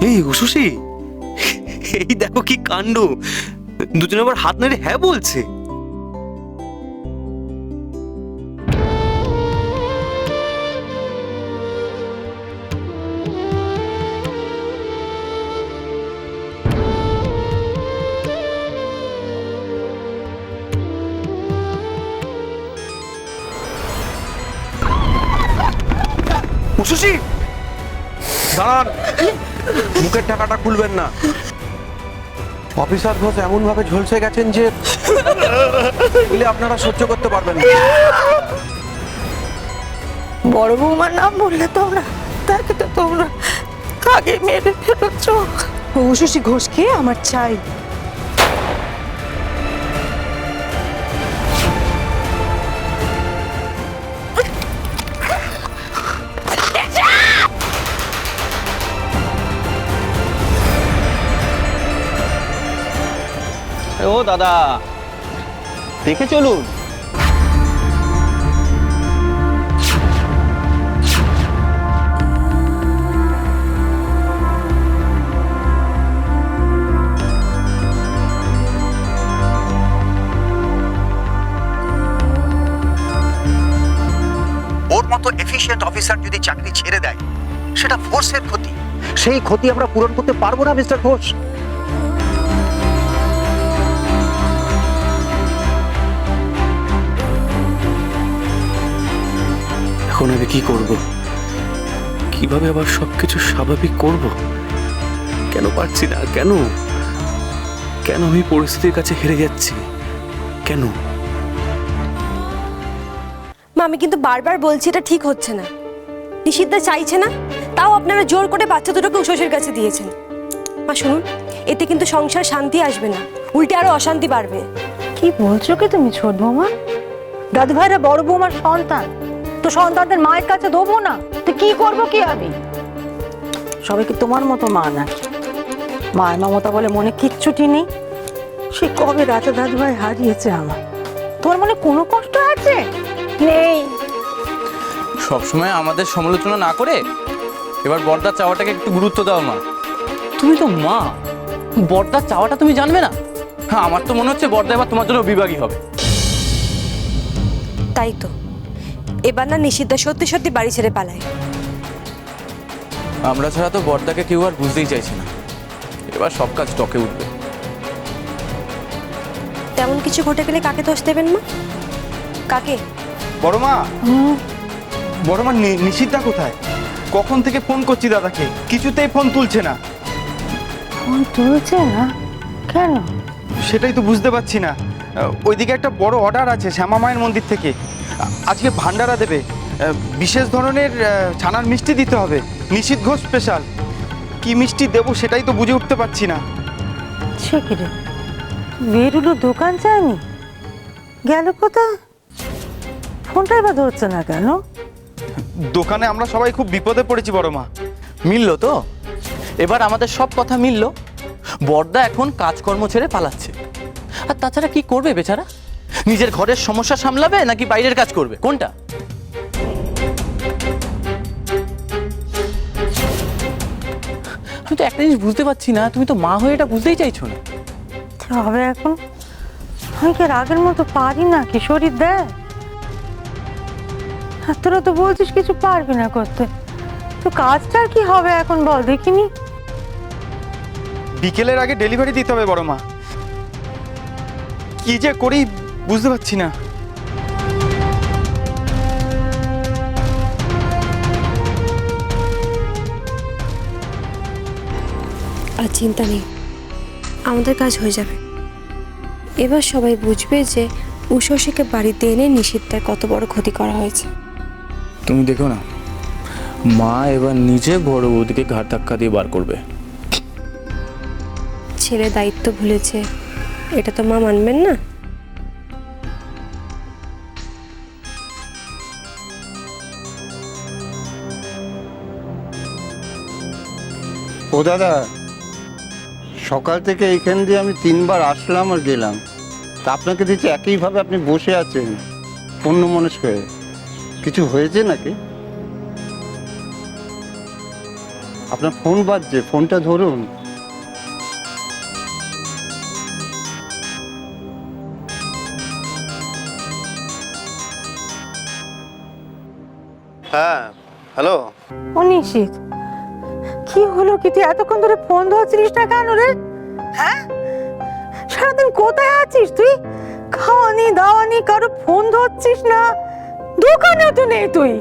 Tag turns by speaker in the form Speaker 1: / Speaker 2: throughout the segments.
Speaker 1: এই উশুসি, এই দেখো কি কাণ্ড, দুজনে আবার হাত নেড়ে হ্যাঁ বলছে। উশুসি
Speaker 2: দাঁড়ান, মুখের টাকাটা খুলবেন না। অফিসার ঘোষ এমন ভাবে ঝলসে গেছেন যে আপনারা সহ্য করতে পারবেন না।
Speaker 3: বড় বৌমার নাম বললে তোমরা, তাকে তো তোমরা আগে মেরে ফেলেছ। উশুসি ঘোষকে আমার চাই।
Speaker 4: ও দাদা, দেখে চলুন।
Speaker 5: ওর মতো এফিশিয়েন্ট অফিসার যদি চাকরি ছেড়ে দেয়, সেটা ফোর্সের ক্ষতি। সেই ক্ষতি আমরা পূরণ করতে পারবো না মিস্টার ঘোষ।
Speaker 1: এখন আমি কি করব? কিভাবে আবার সবকিছু স্বাভাবিক করব? কেন পারছি না? কেন কেন আমি পরিস্থিতির কাছে হেরে যাচ্ছি? কেন?
Speaker 6: মা, আমি কিন্তু বারবার বলছি এটা ঠিক হচ্ছে না। নিষিদ্ধা চাইছে না, তাও আপনারা জোর করে বাচ্চা দুটোকে উষসের কাছে দিয়েছেন। মা শুনুন, এতে কিন্তু সংসার শান্তি আসবে না, উল্টে আরো অশান্তি বাড়বে।
Speaker 3: কি বলছো কি তুমি ছোট বৌমা? দাদু ভাইরা বড় বৌমার সন্তান, তো সন্তানদের মায়ের কাছে দেবো না তো কি করবো কি আমি? সবাই কি তোমার মতো মা না? মায়ের মমতা বলে মনে কিচ্ছুটি নেই। সে কবে রাজা দাদু ভাই হারিয়েছে আমার, তোমার মনে কোনো কষ্ট আছে? নেই।
Speaker 7: সবসময় আমাদের সমালোচনা না করে এবার বড়দার চাওয়াটাকে একটু গুরুত্ব দাও মা। তুমি তো মা, বড়দার চাওয়াটা তুমি জানবে না? হ্যাঁ, আমার তো মনে হচ্ছে বড়দা এবার তোমার জন্য বিভাগী হবে।
Speaker 6: তাই তো, এবার না নিষিদ্ধা সত্যি সত্যি বাড়ি ছেড়ে পালায়।
Speaker 7: আমরা ছাড়া তো বড়দাকে কেউ আর বুঝতেই চাইছে না। এবার সব কাজ টকে উঠবে।
Speaker 6: তেমন কিছু ঘটে গেলে কাকে দোষ দেবেন মা? কাকে?
Speaker 4: বড় মা, বড় মা, নিষিদ্ধা কোথায়? কখন থেকে ফোন করছি দাদাকে, কিছুতেই ফোন তুলছে না।
Speaker 3: ফোন তুলছে না কেন?
Speaker 4: সেটাই তো বুঝতে পারছি না। ওইদিকে একটা বড় অর্ডার আছে শ্যামা মায়ের মন্দির থেকে। আজকে ভান্ডারা দেবে, বিশেষ ধরনের ছানার মিষ্টি দিতে হবে, নিষিদ্ধ ঘোষ স্পেশাল। কি মিষ্টি দেবো সেটাই তো বুঝে উঠতে পারছি না।
Speaker 3: সে কি রে, বেরুলো দোকান চায়নি, গেল কোথায়? ফোনটাই বা ধরছে না কেন?
Speaker 4: দোকানে আমরা সবাই খুব বিপদে পড়েছি বড় মা।
Speaker 7: মিললো তো? এবার আমাদের সব কথা মিললো। বড়দা এখন কাজকর্ম ছেড়ে পালাচ্ছে। আর তাছাড়া কি করবে বেচারা? নিজের ঘরের সমস্যা সামলাবে নাকি বাইরের কাজ করবে, কোনটা? আমি তো একটা জিনিস বুঝতে পারছি না, তুমি তো মা হয়ে এটা বুঝতেই চাইছো না।
Speaker 3: হবে এখন? আমি কি আর আগের মতো পারি না কি? শরীর দেয়। আর তোরা তো বলছিস কিছু পারবি না করতে, তো কাজটা কি হবে এখন বল দেখিনি?
Speaker 4: বিকেলের আগে ডেলিভারি দিতে হবে বড় মা। কি যে করি বুঝতে পারছি না।
Speaker 6: আর চিন্তা নেই, আমাদের কাজ হয়ে যাবে। এবার সবাই বুঝবে যে উষসীকে বাড়িতে এনে নিষিদ্ধার কত বড় ক্ষতি করা হয়েছে।
Speaker 7: তুমি দেখো না, মা এবার নিজে বড় বৌদিকে ঘাট ধাক্কা দিয়ে বার করবে।
Speaker 6: ছেলে দায়িত্ব ভুলেছে, এটা তো মা মানবেন না।
Speaker 8: ও দাদা, সকাল থেকে এইখান দিয়ে আমি 3বার আসলাম আর গেলাম, তা আপনাকে দেখছি একইভাবে আপনি বসে আছেন অন্যমনস্ক হয়ে। কিছু হয়েছে নাকি? আপনার ফোন বাজছে, ফোনটা ধরুন।
Speaker 2: হ্যাঁ, হ্যালো।
Speaker 3: ও নিশিত, কি হলো কি? তুই এতক্ষণ ধরে ফোন ধরছিলিস না কেন রে? হ্যাঁ, সারাদিন কোথায় আছিস তুই? খাওয়ানি দাওয়ানি, কারো ফোন ধরছিস না, দোকানেও তো নেই তুই।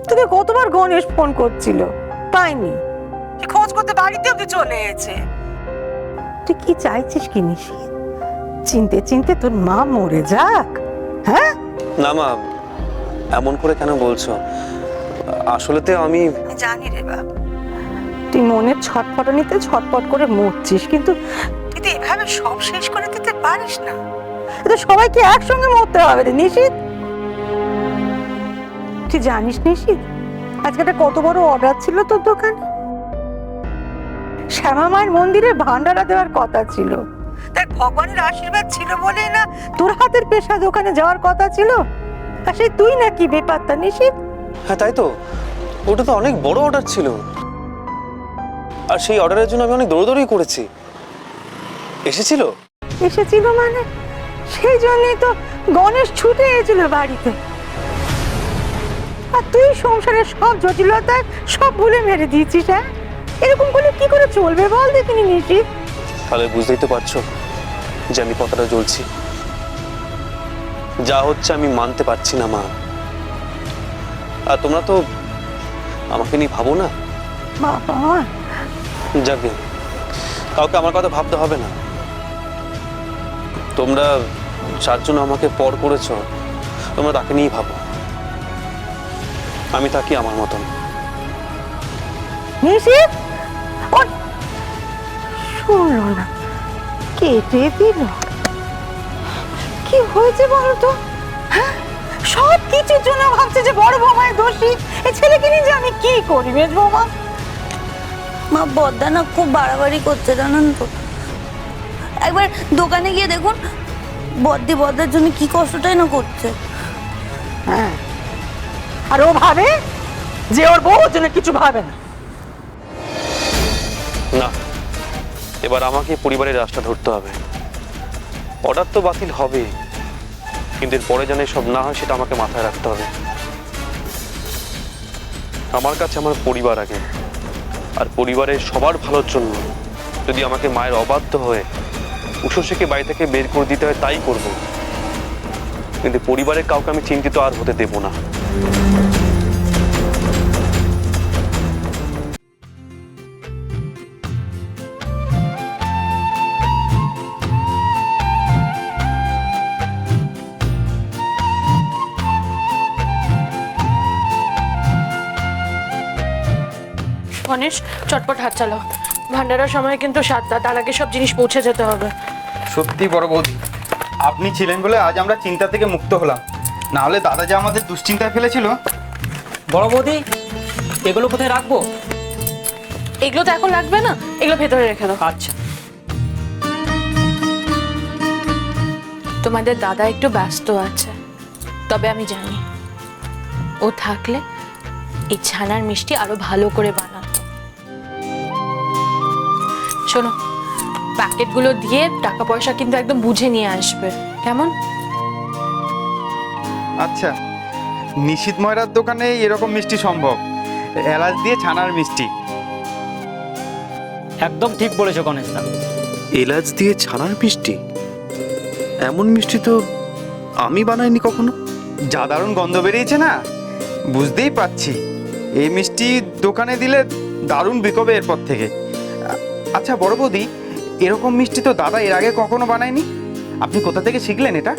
Speaker 3: তোকে কতবার গণেশ ফোন করছিল, পাইনি। তুই খোঁজ করতে বাড়িতে অব্দি চলে এসেছে। তুই কি চাইছিস কি নিশিত? চিনতে চিনতে তোর মা মরে যাক? হ্যাঁ
Speaker 1: না মা, এমন করে কেন বলছো? আসলেতে আমি
Speaker 3: জানি রে বাপ, তুই মনের ছটফটানিতে ছটফট করে মরছিস, কিন্তু তুই তো এভাবে সব শেষ করে দিতে পারিস না। তো সবাইকে একসঙ্গে মরতে হবে রে নিশিত। তুই জানিস নিশিত, আজকে একটা কত বড় অর্ডার ছিল তোর দোকানে? শ্যামা মায়ের মন্দিরে ভান্ডারা দেওয়ার কথা ছিল। তাই ভগবানের আশীর্বাদ ছিল বলেই না তোর হাতের পেশা দোকানে যাওয়ার কথা ছিল। আর সেই তুই নাকি বেপাত্তা নিশিত।
Speaker 1: হ্যাঁ তাই তো, ওটা তো অনেক বড় অর্ডার ছিল, আর সেই অর্ডারের জন্য আমি অনেক দৌড়দৌড়ি করেছি। এসেছিল
Speaker 3: মানে সেই জন্যই তো গণেশ ছুটে এসেছিল বাড়িতে। আর তুই সংসারের সব জটিলতায় সব ভুলে মেরে দিয়েছিস। হ্যাঁ, এরকম করলে কি করে চলবে বল দেখিনি নিশিত?
Speaker 1: তাহলে বুঝতেই তো পারছো যে আমি কতটা জ্বলছি। যা হচ্ছে আমি মানতে পারছি না মা। আর তোমরা তো আমাকে নিয়ে ভাবো না।
Speaker 3: বাবা,
Speaker 1: যাকে কাউকে আমার কথা ভাবতে হবে না। তোমরা যার জন্য আমাকে পর করেছো, তোমরা তাকে নিয়েই ভাবো। আমি থাকি আমার মতন।
Speaker 3: নিশিত শুনলো না, কেটে দিল। কি হয়েছে বলতো? হ্যাঁ, সব কিছুর জন্য ভাবছে যে বড় বৌমায় দোষী। এই ছেলেকে নিয়ে যে আমি কি করি মেজ বৌমা?
Speaker 9: মা, বদ্দা না খুব বাড়াবাড়ি করছে জানেন তো। একবার দোকানে গিয়ে দেখুন, বদ্দার জন্য কি কষ্টটাই না করছে।
Speaker 3: হ্যাঁ, আর ও ভাবে যে ওর বউর জন্য কিছু ভাবে না।
Speaker 1: না, এবার আমাকে পরিবারের রাস্তা ধরতে হবে। অর্ডার তো বাতিল হবে, কিন্তু এর পরে যেন সব না হয় সেটা আমাকে মাথায় রাখতে হবে। আমার কাছে আমার পরিবার আগে, আর পরিবারের সবার ভালোর জন্য যদি আমাকে মায়ের অবাধ্য হয়ে উষসীকে বাড়ি থেকে বের করে দিতে হয় তাই করব, কিন্তু পরিবারের কাউকে আমি চিন্তিত আর হতে দেব না।
Speaker 10: গণেশ, চটপট হাত চালাও। ভান্ডারার সময় কিন্তু 7টা, তার আগে সব জিনিস পৌঁছে যেতে হবে।
Speaker 4: সত্যি বড় বৌদি, আপনি ছিলেন বলে আজ আমরা চিন্তা থেকে মুক্ত হলাম, না হলে দাদা যে আমাদের দুশ্চিন্তায় ফেলেছিল।
Speaker 7: বড় বৌদি, এগুলো কোথায় রাখবো?
Speaker 10: এগুলো তো এখন লাগবে না, এগুলো ভেতরে রেখে দাও।
Speaker 7: আচ্ছা।
Speaker 10: তোমাদের দাদা একটু ব্যস্ত আছে, তবে আমি জানি ও থাকলে এই ছানার মিষ্টি আরো ভালো করে বানাতো। শোনো, প্যাকেটগুলো দিয়ে টাকা পয়সা কিন্তু একদম বুঝে নিয়ে আসবে, কেমন?
Speaker 4: আচ্ছা, নিশিত ময়রার দোকানে এরকম মিষ্টি সম্ভব, এলাচ দিয়ে ছানার মিষ্টি।
Speaker 7: একদম ঠিক বলেছো গণেশদা।
Speaker 1: এলাচ দিয়ে ছানার মিষ্টি? এমন মিষ্টি তো আমি বানাইনি কখনো।
Speaker 4: যা দারুণ গন্ধ বেরিয়েছে না, বুঝতেই পারছি এই মিষ্টি দোকানে দিলে দারুণ বিকবে এরপর থেকে। আচ্ছা বড় বৌদি, এরকম মিষ্টি তো দাদা এর আগে কখনো বানায়নি, আপনি কোথা থেকে শিখলেন এটা?